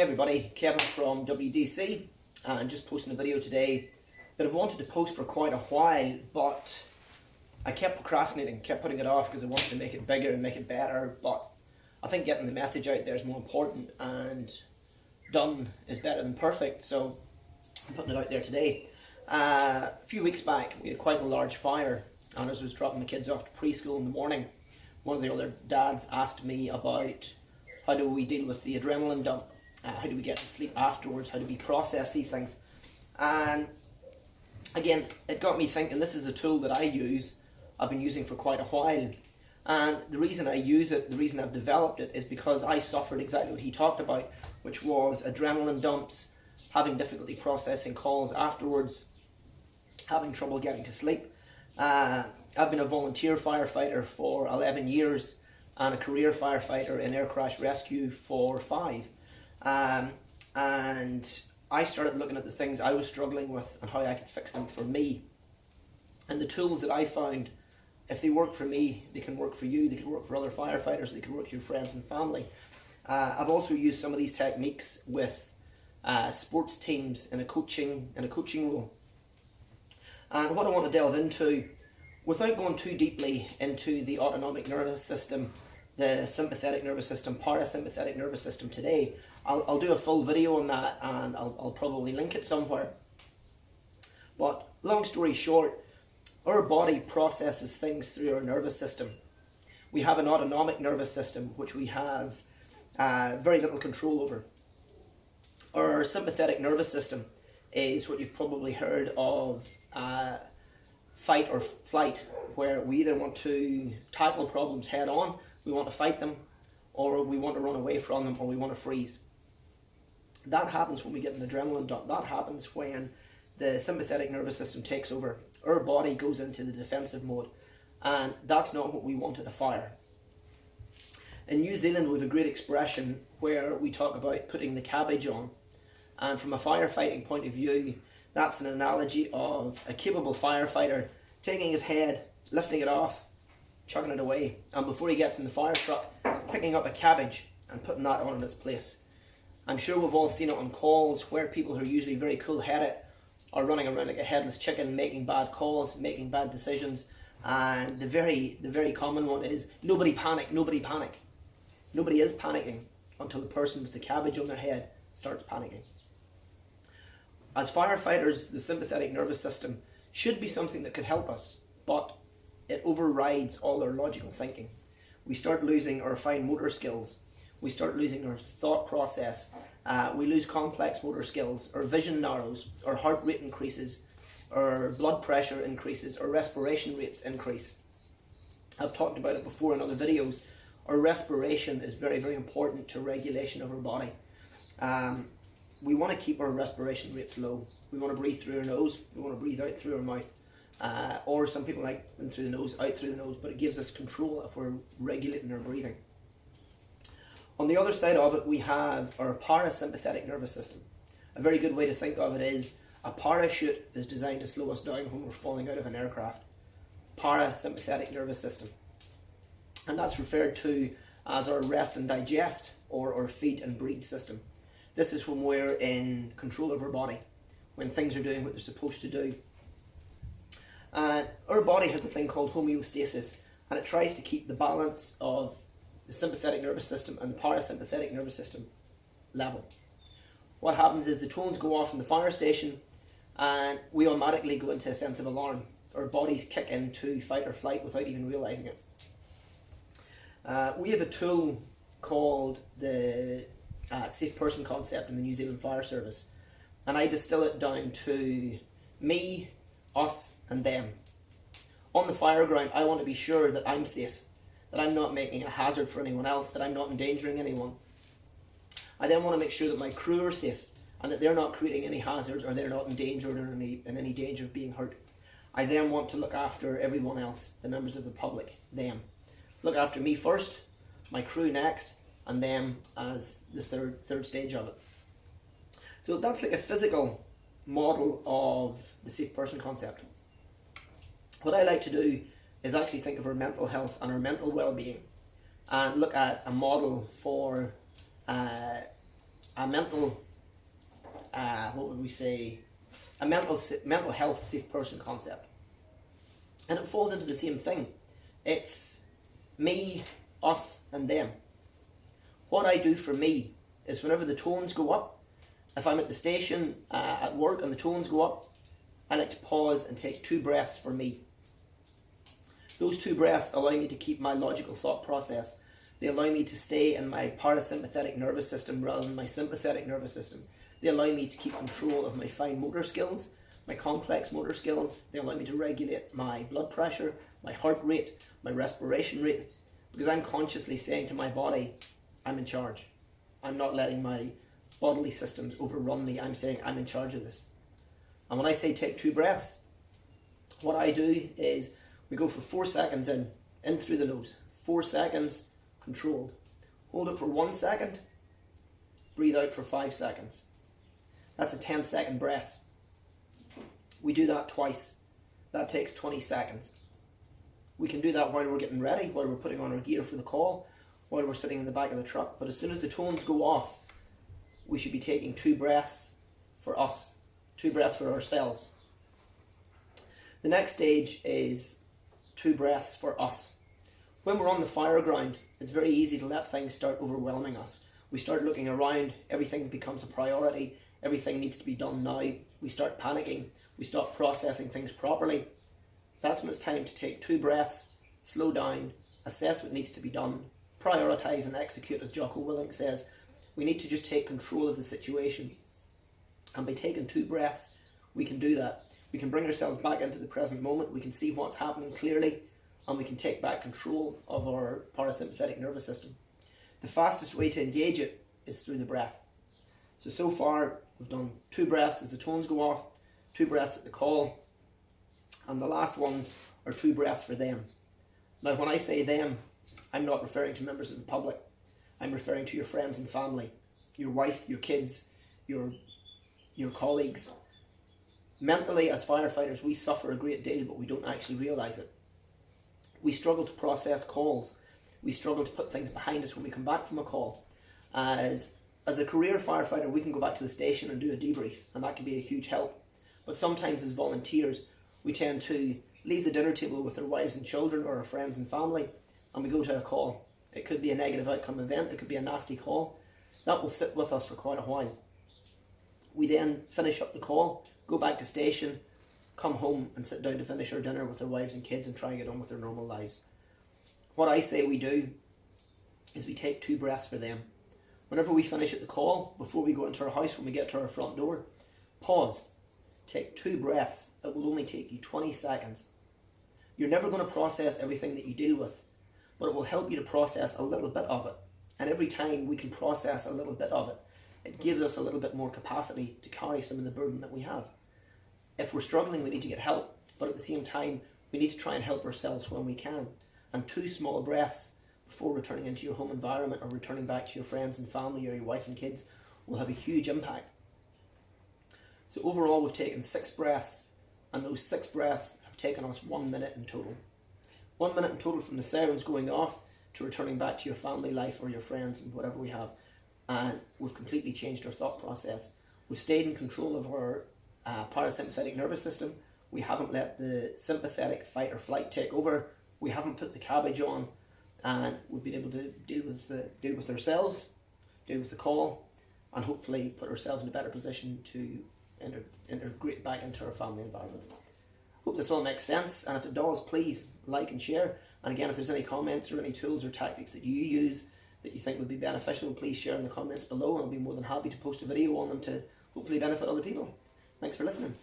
Hey everybody, Kevin from WDC, and just posting a video today that I've wanted to post for quite a while, but I kept procrastinating, kept putting it off because I wanted to make it bigger and make it better. But I think getting the message out there is more important, and done is better than perfect, so I'm putting it out there today. A few weeks back we had quite a large fire, and as I was dropping the kids off to preschool in the morning, one of the other dads asked me about how do we deal with the adrenaline dump. How do we get to sleep afterwards? How do we process these things? And again, it got me thinking, this is a tool that I've been using for quite a while. And the reason I use it, the reason I've developed it, is because I suffered exactly what he talked about, which was adrenaline dumps, having difficulty processing calls afterwards, having trouble getting to sleep. I've been a volunteer firefighter for 11 years and a career firefighter in air crash rescue for 5. And I started looking at the things I was struggling with and how I could fix them for me. And the tools that I found, if they work for me, they can work for you, they can work for other firefighters, they can work for your friends and family. I've also used some of these techniques with sports teams in a coaching role. And what I want to delve into, without going too deeply into the autonomic nervous system, the sympathetic nervous system, parasympathetic nervous system today, I'll do a full video on that, and I'll probably link it somewhere. But long story short, our body processes things through our nervous system. We have an autonomic nervous system which we have very little control over. Our sympathetic nervous system is what you've probably heard of, fight or flight, where we either want to tackle problems head on, we want to fight them, or we want to run away from them, or we want to freeze. That happens when we get an adrenaline dump. That happens when the sympathetic nervous system takes over. Our body goes into the defensive mode, and that's not what we want at a fire. In New Zealand we have a great expression where we talk about putting the cabbage on, and from a firefighting point of view, that's an analogy of a capable firefighter taking his head, lifting it off, chucking it away, and before he gets in the fire truck, picking up a cabbage and putting that on in its place. I'm sure we've all seen it on calls where people who are usually very cool-headed are running around like a headless chicken, making bad calls, making bad decisions, and the very common one is nobody panic, nobody panic. Nobody is panicking until the person with the cabbage on their head starts panicking. As firefighters, the sympathetic nervous system should be something that could help us, but it overrides all our logical thinking. We start losing our fine motor skills. We start losing our thought process. We lose complex motor skills. Our vision narrows. Our heart rate increases. Our blood pressure increases. Our respiration rates increase. I've talked about it before in other videos. Our respiration is very, very important to regulation of our body. We want to keep our respiration rates low. We want to breathe through our nose. We want to breathe out through our mouth. Or some people like in through the nose, out through the nose, but it gives us control if we're regulating our breathing. On the other side of it, we have our parasympathetic nervous system. A very good way to think of it is a parachute is designed to slow us down when we're falling out of an aircraft. Parasympathetic nervous system. And that's referred to as our rest and digest, or our feed and breathe system. This is when we're in control of our body, when things are doing what they're supposed to do. Our body has a thing called homeostasis, and it tries to keep the balance of the sympathetic nervous system and the parasympathetic nervous system level. What happens is the tones go off in the fire station, and we automatically go into a sense of alarm. Our bodies kick into fight or flight without even realising it. We have a tool called the safe person concept in the New Zealand Fire Service, and I distill it down to me, us and them. On the fire ground, I want to be sure that I'm safe, that I'm not making a hazard for anyone else, that I'm not endangering anyone. I then want to make sure that my crew are safe and that they're not creating any hazards, or they're not endangered or in any danger of being hurt. I then want to look after everyone else, the members of the public, them. Look after me first, my crew next, and them as the third stage of it. So that's like a physical model of the safe person concept. What I like to do is actually think of our mental health and our mental well-being, and look at a model for a mental, what would we say, a mental health safe person concept. And it falls into the same thing. It's me, us, and them. What I do for me is whenever the tones go up, if I'm at the station at work and the tones go up, I like to pause and take 2 breaths for me. Those 2 breaths allow me to keep my logical thought process. They allow me to stay in my parasympathetic nervous system rather than my sympathetic nervous system. They allow me to keep control of my fine motor skills, my complex motor skills. They allow me to regulate my blood pressure, my heart rate, my respiration rate, because I'm consciously saying to my body, I'm in charge. I'm not letting my bodily systems overrun me. I'm saying I'm in charge of this. And when I say take 2 breaths, what I do is we go for 4 seconds in through the nose. 4 seconds, controlled. Hold it for 1 second, breathe out for 5 seconds. That's a 10-second breath. We do that twice. That takes 20 seconds. We can do that while we're getting ready, while we're putting on our gear for the call, while we're sitting in the back of the truck. But as soon as the tones go off, we should be taking 2 breaths for us, 2 breaths for ourselves. The next stage is 2 breaths for us. When we're on the fire ground, it's very easy to let things start overwhelming us. We start looking around, everything becomes a priority, everything needs to be done now. We start panicking, we stop processing things properly. That's when it's time to take 2 breaths, slow down, assess what needs to be done, prioritise and execute, as Jocko Willink says. We need to just take control of the situation. And by taking 2 breaths, we can do that. We can bring ourselves back into the present moment, we can see what's happening clearly, and we can take back control of our parasympathetic nervous system. The fastest way to engage it is through the breath. So far, we've done 2 breaths as the tones go off, 2 breaths at the call, and the last ones are 2 breaths for them. Now, when I say them, I'm not referring to members of the public. I'm referring to your friends and family, your wife, your kids, your colleagues. Mentally, as firefighters, we suffer a great deal, but we don't actually realise it. We struggle to process calls. We struggle to put things behind us when we come back from a call. As a career firefighter, we can go back to the station and do a debrief, and that can be a huge help. But sometimes as volunteers, we tend to leave the dinner table with our wives and children or our friends and family, and we go to a call. It could be a negative outcome event, it could be a nasty call. That will sit with us for quite a while. We then finish up the call, go back to station, come home and sit down to finish our dinner with our wives and kids and try and get on with their normal lives. What I say we do is we take 2 breaths for them. Whenever we finish at the call, before we go into our house, when we get to our front door, pause, take 2 breaths. It will only take you 20 seconds. You're never going to process everything that you deal with, but it will help you to process a little bit of it. And every time we can process a little bit of it, it gives us a little bit more capacity to carry some of the burden that we have. If we're struggling, we need to get help, but at the same time, we need to try and help ourselves when we can. And 2 small breaths before returning into your home environment or returning back to your friends and family or your wife and kids will have a huge impact. So overall, we've taken 6 breaths, and those 6 breaths have taken us 1 minute in total. 1 minute in total from the sirens going off to returning back to your family life or your friends and whatever we have. And we've completely changed our thought process. We've stayed in control of our parasympathetic nervous system. We haven't let the sympathetic fight or flight take over. We haven't put the cabbage on, and we've been able to deal with ourselves, deal with the call, and hopefully put ourselves in a better position to integrate back into our family environment. Hope this all makes sense, and if it does, please like and share. And again, if there's any comments or any tools or tactics that you use that you think would be beneficial, please share in the comments below, and I'll be more than happy to post a video on them to hopefully benefit other people. Thanks for listening.